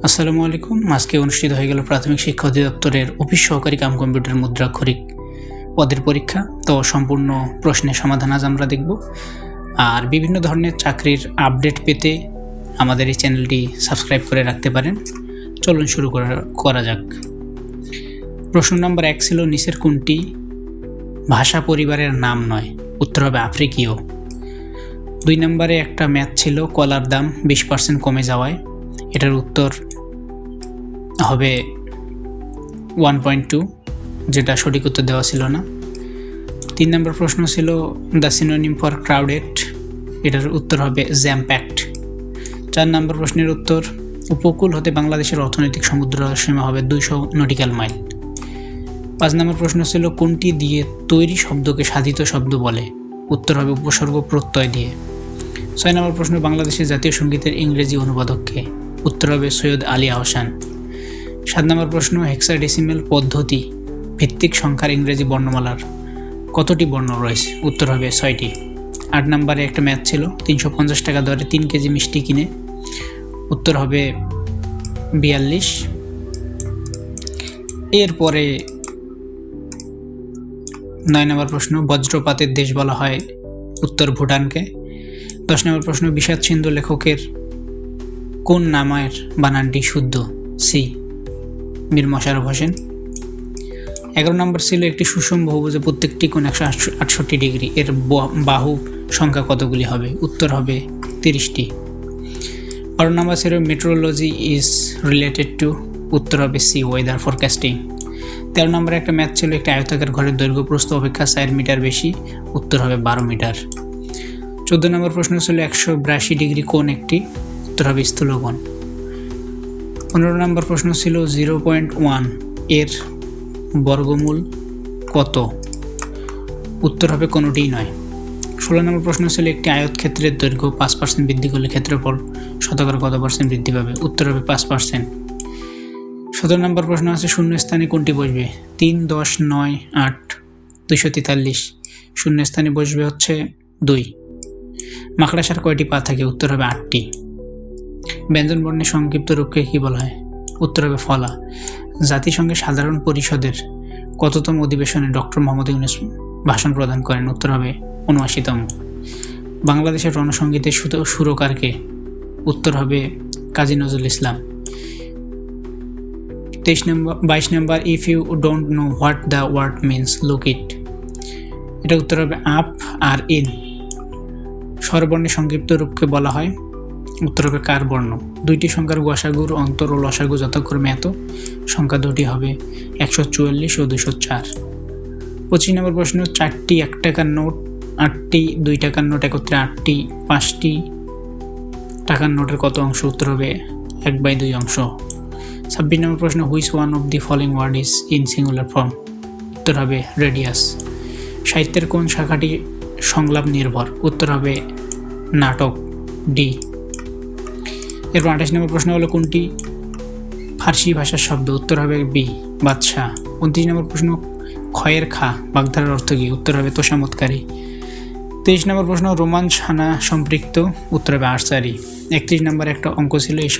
আসসালামু আলাইকুম। আজকে অনুষ্ঠিত হয়ে গেল প্রাথমিক শিক্ষা অধিদপ্তরের অফিস সহকারী কাম কম্পিউটার মুদ্রাক্ষরিক পদের পরীক্ষা। তো সম্পূর্ণ প্রশ্নের সমাধান আজ আমরা দেখব। আর বিভিন্ন ধরনের চাকরির আপডেট পেতে আমাদের এই চ্যানেলটি সাবস্ক্রাইব করে রাখতে পারেন। চলুন শুরু করা যাক। প্রশ্ন নম্বর 1 ছিল নিচের কোনটি ভাষা পরিবারের নাম নয়? উত্তর হবে আফ্রিকীয়। 2 নম্বরে একটা ম্যাথ ছিল কলার দাম 20% কমে যাওয়ায়, এটার উত্তর হবে 1.2, যেটা সঠিক উত্তর দেওয়া ছিল না। 3 নম্বর প্রশ্ন ছিল দ্য সিনোনিম ফর ক্রাউডেড, এটার উত্তর হবে জ্যাম প্যাকড। 4 নম্বর প্রশ্নের উত্তর উপকূল হতে বাংলাদেশের অর্থনৈতিক সমুদ্র সীমা হবে 200 নটিক্যাল মাইল। 5 নম্বর প্রশ্ন ছিল কোনটি দিয়ে তৈরি শব্দকে সাধিত শব্দ বলে? উত্তর হবে উপসর্গ প্রত্যয় দিয়ে। 6 নম্বর প্রশ্ন বাংলাদেশের জাতীয় সঙ্গীতের ইংরেজি অনুবাদককে? উত্তর হবে সৈয়দ আলী আহসান। 7 নম্বর প্রশ্ন হেক্সাডেসিমেল পদ্ধতি ভিত্তিক সংখ্যার ইংরেজি বর্ণমালার কতটি বর্ণ রয়েছে? উত্তর হবে 6টি। 8 নম্বরে একটা ম্যাথ ছিল 350 টাকা দরে 3 কেজি মিষ্টি কিনে, উত্তর হবে 42। এরপরে 9 নম্বর প্রশ্ন বজ্রপাতের দেশ বলা হয়? উত্তর ভুটানকে। 10 নম্বর প্রশ্ন বিষাদ সিন্ধু লেখকের কোন নামের বানানটি শুদ্ধ? সি, মীর মশাররফ হোসেন। 11 নম্বর ছিল একটি সুষম বহুভুজে প্রত্যেকটি কোণ 168 ডিগ্রি, এর বাহু সংখ্যা কতগুলি হবে? উত্তর হবে 30টি। 12 নম্বর ছিল মেট্রোলজি ইজ রিলেটেড টু, উত্তর হবে সি, ওয়েদার ফরকাস্টিং। 13 নম্বরে একটা ম্যাথ ছিল একটি আয়তাকার ঘরের দৈর্ঘ্য প্রস্থ অপেক্ষা 4 মিটার বেশি, উত্তর হবে 12 মিটার। 14 নম্বর প্রশ্ন ছিল 182 ডিগ্রি কোণ একটি, উত্তর হবে স্থূলকোণ। 15 নম্বর প্রশ্ন ছিল 0.1 এর বর্গমূল কত? উত্তর হবে কোনোটিই নয়। 16 নম্বর প্রশ্ন ছিল একটি আয়তক্ষেত্রের দৈর্ঘ্য 5% বৃদ্ধি করলে ক্ষেত্রফল শতকরা কত % বৃদ্ধি পাবে? উত্তর হবে 5%। 17 নম্বর প্রশ্ন আছে শূন্য স্থানে কোনটি বসবে? 3, 10, 9, 8, 243। শূন্য স্থানে বসবে হচ্ছে 2। মাকড়াসার কয়টি পা থাকে? উত্তর হবে 8টি। ব্যঞ্জন বর্ণের সংক্ষিপ্ত রূপকে কী বলা হয়? উত্তর হবে ফলা। জাতিসংঘের সাধারণ পরিষদের কততম অধিবেশনে ডক্টর মোহাম্মদ ইউনূস ভাষণ প্রদান করেন? উত্তর হবে 79তম। বাংলাদেশের রণসঙ্গীতের সুরকারকে? উত্তর হবে কাজী নজরুল ইসলাম। 22 নম্বর if you don't know what the word means look it, এটা উত্তর হবে আপ আর ইন। স্বরবর্ণের সংক্ষিপ্ত রূপকে বলা হয়? উত্তর হবে কার বর্ণ। 2টি সংখ্যার গসাগুর অন্তর ও লসাগু যথাক্রমে এত, সংখ্যা দুটি হবে 144 ও 204। 25 নম্বর প্রশ্ন 4টি 1 টাকার নোট, 8টি 2 টাকার নোট একত্রে 8টি 5টি টাকার নোটের কত অংশ? উত্তর হবে 1/2 অংশ। 26 নম্বর প্রশ্ন which one of the following word is in singular form? উত্তর হবে রেডিয়াস। সাহিত্যের কোন শাখাটি সংলাপ নির্ভর? উত্তর হবে নাটক, ডি। এরপর 28 নম্বর প্রশ্ন হলো কোনটি ফার্সি ভাষার শব্দ? উত্তর হবে বি, বাদশাহ। 29 নম্বর প্রশ্ন ক্ষয়ের খা বাগধারার অর্থ কী? উত্তর হবে তোষামতকারী। 23 নম্বর প্রশ্ন রোমাঞ্চ হানা সম্পৃক্ত? উত্তর হবে আর্চারি। 31 নম্বর একটা অঙ্ক ছিল a =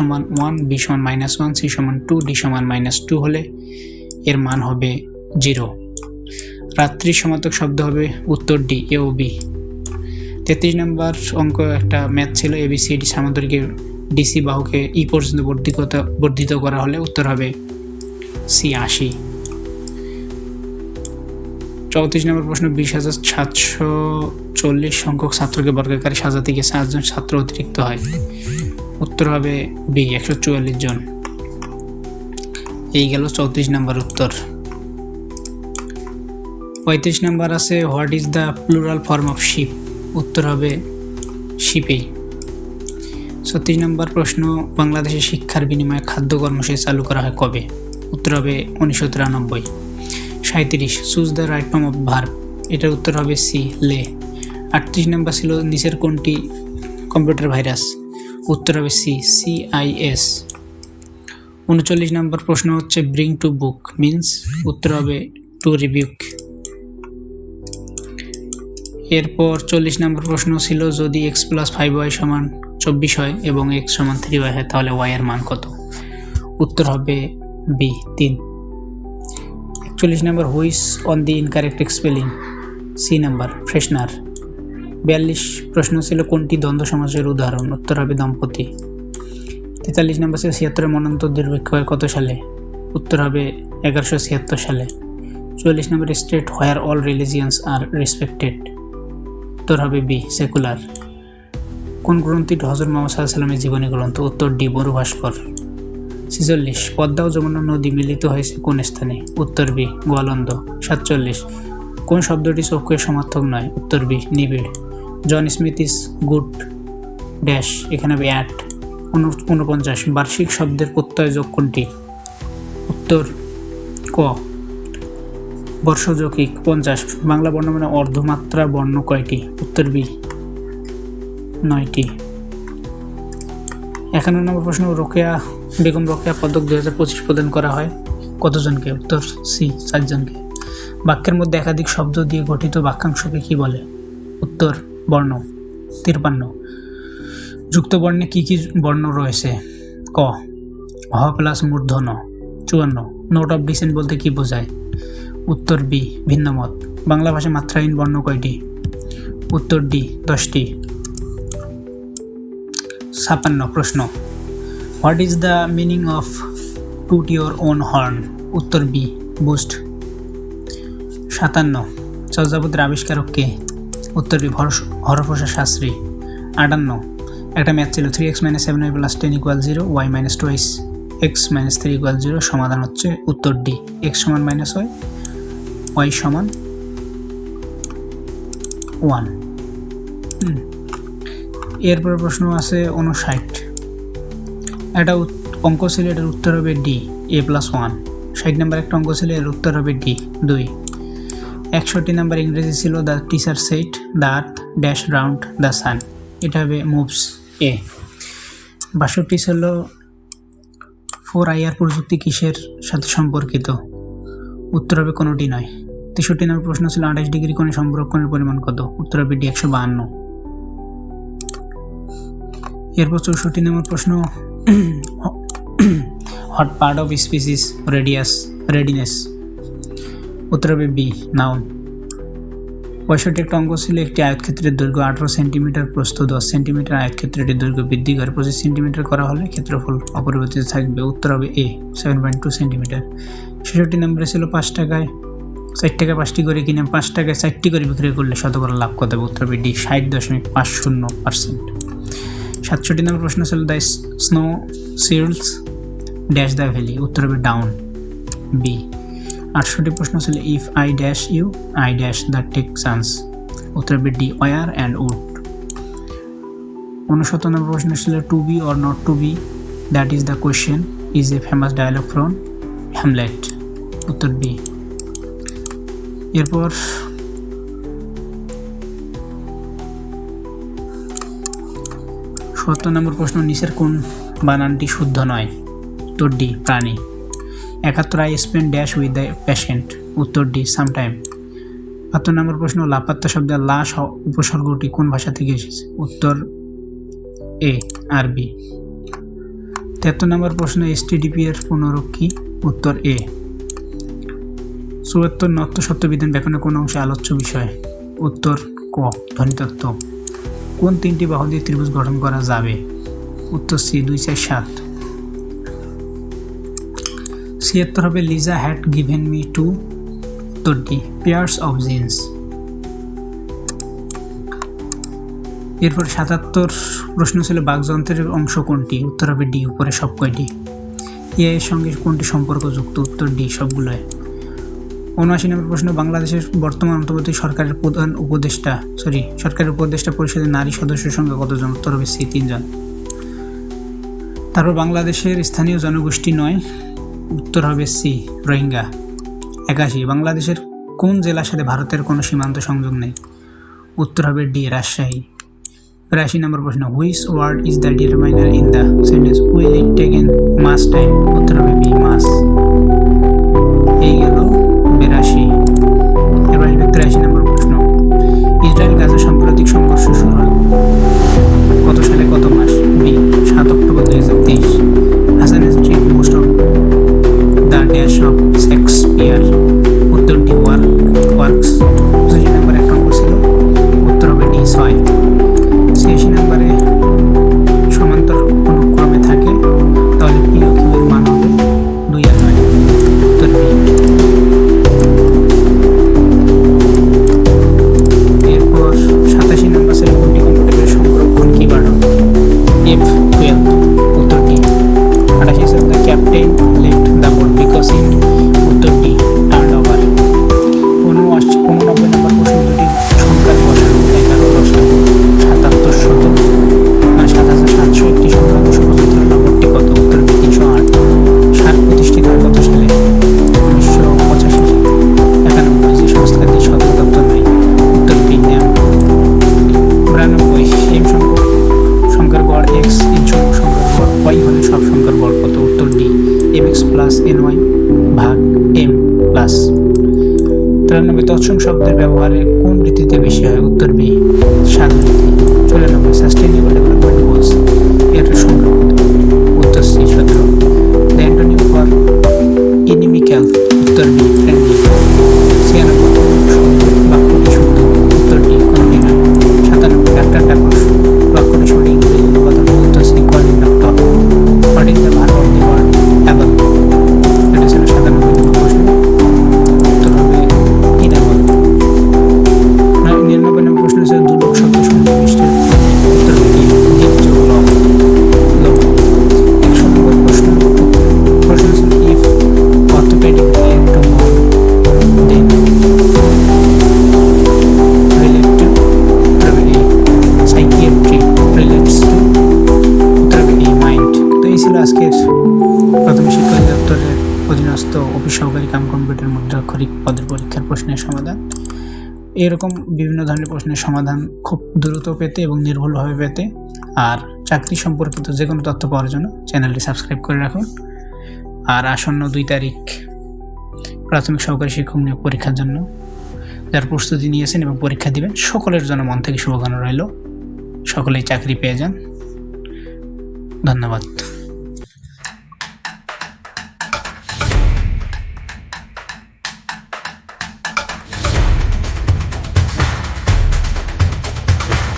1, b = -1, c = 2, d = -2 হলে এর মান হবে 0। রাত্রির সমার্থক শব্দ হবে? উত্তর ডি, এ ও বি। 33 নম্বর অঙ্ক একটা ম্যাথ ছিল ABCD সামান্তরিকের ডিসি বাহুকে ই পর্যন্ত বর্ধিত করা হলে? উত্তর হবে সি, 80। 34 নম্বর প্রশ্ন 20,740 সংখ্যক ছাত্রকে বর্গাকারে সাজাতে গিয়ে 7 জন ছাত্র অতিরিক্ত হয়? উত্তর হবে বি, 144 জন। এই গেল 34 নম্বর উত্তর। 35 নম্বর আছে what is the plural form of ship? উত্তর হবে শিপেই। 36 নম্বর প্রশ্ন বাংলাদেশে শিক্ষার বিনিময়ে খাদ্য কর্মসূচি চালু করা হয় কবে? উত্তর হবে 1993। 37 choose the right form of verb, এটার উত্তর হবে সি, লে। 38 নম্বর ছিল নিচের কোনটি কম্পিউটার ভাইরাস? উত্তর হবে সি, CIS। 39 নম্বর প্রশ্ন হচ্ছে ব্রিং টু বুক মিন্স? উত্তর হবে টু রিবিউক। এরপর 40 নম্বর প্রশ্ন ছিল যদি x + 5y = 24 হয় এবং x = 3y হয় তাহলে y এর মান কত? উত্তর হবে বি 3। 41 নম্বর, which one the incorrect spelling? C number, freshener. 42 প্রশ্ন ছিল কোনটি দ্বন্দ্ব সমাসের উদাহরণ? উত্তর হবে দম্পতি। 43 নম্বর ছিল 76 মন্বন্তর দুর্ভিক্ষ হয় কত সালে? উত্তর হবে 1176 সালে। 44 নম্বর, state where all religions are respected? উত্তর হবে বি, সেকুলার। কোন গ্রন্থটি হযরত মুহাম্মদ সাল্লাল্লাহু আলাইহি ওয়াসাল্লামের জীবনী গ্রন্থ? উত্তর ডি, বড় ভাস্কর। 46 পদ্মা ও যমুনা নদী মিলিত হয়েছে কোন স্থানে? উত্তর বি, গোয়ালন্দ। 47 কোন শব্দটি চক্ষুর সমার্থক নয়? উত্তর বি, নিবিড়। John Smith is good dash, এখানে হবে অ্যাট। 49 বার্ষিক শব্দের প্রত্যয়যোগ কোনটি? উত্তর ক, বর্ষযৌগিক। 50 বাংলা বর্ণমালা অর্ধমাত্রা বর্ণ কয়টি? উত্তর বি, 9টি। 51 নম্বর প্রশ্ন, বেগম রোকেয়া পদক 2025 প্রদান করা হয় কতজনকে? উত্তর সি, 4 জনকে। বাক্যের মধ্যে একাধিক শব্দ দিয়ে গঠিত বাক্যাংশকে কি বলে? উত্তর বর্ণ। 53 যুক্ত বর্ণে কি কি বর্ণ রয়েছে? ক, হ প্লাস মূর্ধন্য। 54 নোট অফ ডিসেন্ট বলতে কি বোঝায়? উত্তর বি, ভিন্নমত। বাংলা ভাষায় মাত্রাহীন বর্ণ কয়টি? উত্তর ডি, 10টি। 56 প্রশ্ন, what is the meaning of toot your own horn? উত্তর বি, বুস্ট। 57 চর্যাপদের আবিষ্কারক কে? উত্তর বি, হরপ্রসাদ শাস্ত্রী। 58 একটা ম্যাথ ছিল 3x - 7y + 10 = 0, y - 2x - 3 = 0। সমাধান হচ্ছে উত্তর ডি, x = -y, y = 1। এরপর প্রশ্ন আছে 59 একটা অঙ্ক ছিল, এটার উত্তর হবে ডি, a+1। 60 নম্বর একটা অঙ্ক ছিল, এর উত্তর হবে ডি, 2। 61 নম্বর ইংরেজি ছিল the teacher said the earth dash round the sun, এটা হবে মুভস, এ। 62 ছিল 4IR প্রযুক্তি কিসের সাথে সম্পর্কিত? উত্তর হবে কোনোটি নয়। 63 নম্বর প্রশ্ন ছিল 28 ডিগ্রি কোণে সংরক্ষণের পরিমাণ কত? উত্তর হবে ডি, 152। এরপর 64 নম্বর প্রশ্ন, hot part of species readiness? উত্তর হবে বি, নাউন। 65 একটা অঙ্ক ছিল একটি আয়তক্ষেত্রের দৈর্ঘ্য 18 সেন্টিমিটার, প্রস্থ 10 সেন্টিমিটার, আয়তক্ষেত্রটির দৈর্ঘ্য বৃদ্ধি করে 25 সেন্টিমিটার করা হলে ক্ষেত্রফল অপরিবর্তিত থাকবে। উত্তর হবে এ, 7.2 সেন্টিমিটার। 66 নম্বরে ছিল 5 টাকায় 4 টাকা 5টি করে কিনে 5 টাকায় 4টি করে বিক্রি করলে শতকরা লাভ কত হবে? উত্তর হবে ডি, 60.50%। 67 নম্বর প্রশ্ন ছিল the snow shields dash the valley? উত্তর হবে ডাউন, বি। 68 প্রশ্ন ছিল if I dash you I dash the take chance? উত্তর হবে ডি, ওয়ার অ্যান্ড উড। 69 নম্বর প্রশ্ন ছিল to be or not to be that is the question is a famous dialogue from Hamlet? উত্তর B. এরপর 70 নম্বর প্রশ্ন, নিচের কোন বানানটি শুদ্ধ নয়? উত্তর ডি, প্রাণী। 71 I spend dash with the patient? উত্তর ডি, সামটাইম। 72 নম্বর প্রশ্ন, লাপাত্তা শব্দের লা উপসর্গটি কোন ভাষা থেকে এসেছে? উত্তর এ, আরবি। 73 নম্বর প্রশ্ন, STDP এর পুনরূপ কি? উত্তর এ। 74 নত্ব সত্য বিধান ব্যাকরণের কোন অংশে আলোচ্য বিষয়? উত্তর ক, ধ্বনিতত্ত্ব। কোন 3টি বাহু দিয়ে ত্রিভুজ গঠন করা যাবে? উত্তর সি, 2, 4, 7। 76 হবে Liza had given me two? উত্তর ডি, পেয়ার্স অফ জিন্স। এরপর 77 প্রশ্ন ছিল বাকযন্ত্রের অংশ কোনটি? উত্তর হবে ডি, উপরে সব কয়টি। এর সঙ্গে কোনটি সম্পর্কযুক্ত? উত্তর ডি, সবগুলোয়। 79 নম্বর প্রশ্ন, বাংলাদেশের বর্তমান অন্তর্বর্তী সরকারের উপদেষ্টা পরিষদের নারী সদস্যের সংখ্যা কতজন? উত্তর হবে সি, 3 জন। তারপর বাংলাদেশের স্থানীয় জনগোষ্ঠী নয়? উত্তর হবে সি, রোহিঙ্গা। 81 বাংলাদেশের কোন জেলার সাথে ভারতের কোনো সীমান্ত সংযোগ নেই? উত্তর হবে ডি, রাজশাহী। 82 নম্বর প্রশ্ন, which word is the determiner in the sentence will it taken mass time? উত্তর হবে বি, মাস। এই গেল 82। এবার 83 নম্বর প্রশ্ন, ইসরায়েল গাজা সাম্প্রতিক সংঘর্ষ শুরু হয় কত সালে কত মাস? B, 7 October 2023। Hasan is drink most of সংখ্যার গড় কত? উত্তর ডি mx প্লাস ny ভাগ m প্লাস। 93 তৎসম শব্দের ব্যবহারে কোন রীতিতে বেশি হয়? উত্তর বি সাধু রীতি। 94 সাস্টেইনেবল ডেভেলপমেন্ট গোলস এর সংখ্যা কত? উত্তর সি 17। The antonym for ইনিমিক্যাল? উত্তর বি ফ্রেন্ডলি। 96 বাক্যটি শুদ্ধ? উত্তর ডি কোনটি নয়। 97 ডাক্তার টাকস বাক্যটি সঠিক ইংরেজি অনুবাদ হবে? উত্তর C calling doctor. What is the verb of the word able? এটা ছিল 97 প্রশ্ন। উত্তর হবে ইনেবল। 99 প্রশ্ন ছিল দুর্লভ শব্দ সন্নিবিষ্টের উত্তর ডি ডিপ যোগ ল। 100 নম্বর প্রশ্ন ছিল ইফ অর্থোপেডিক রিলেট টু বোন দেন রিলেট টু উত্তর হবে এ সাইকিয়াট্রি রিলেটস টু উত্তর হবে এ মাইন্ড। তো এই ছিল আজকের প্রাথমিক শিক্ষা অধিদপ্তরের অধীনস্থ অফিস সহকারী কাম কম্পিউটার মুদ্রাক্ষরিক পদের পরীক্ষার প্রশ্নের সমাধান। এরকম বিভিন্ন ধরনের প্রশ্নের সমাধান খুব দ্রুত পেতে এবং নির্ভুলভাবে পেতে আর চাকরি সম্পর্কিত যে কোনো তথ্য পাওয়ার জন্য চ্যানেলটি সাবস্ক্রাইব করে রাখুন। আর আসন্ন 2 তারিখ প্রাথমিক সহকারী শিক্ষক নিয়োগ পরীক্ষার জন্য যারা প্রস্তুতি নিয়েছেন এবং পরীক্ষা দিবেন সকলের জন্য মন থেকে শুভকামনা রইল। সকলেই চাকরি পেয়ে যান। ধন্যবাদ।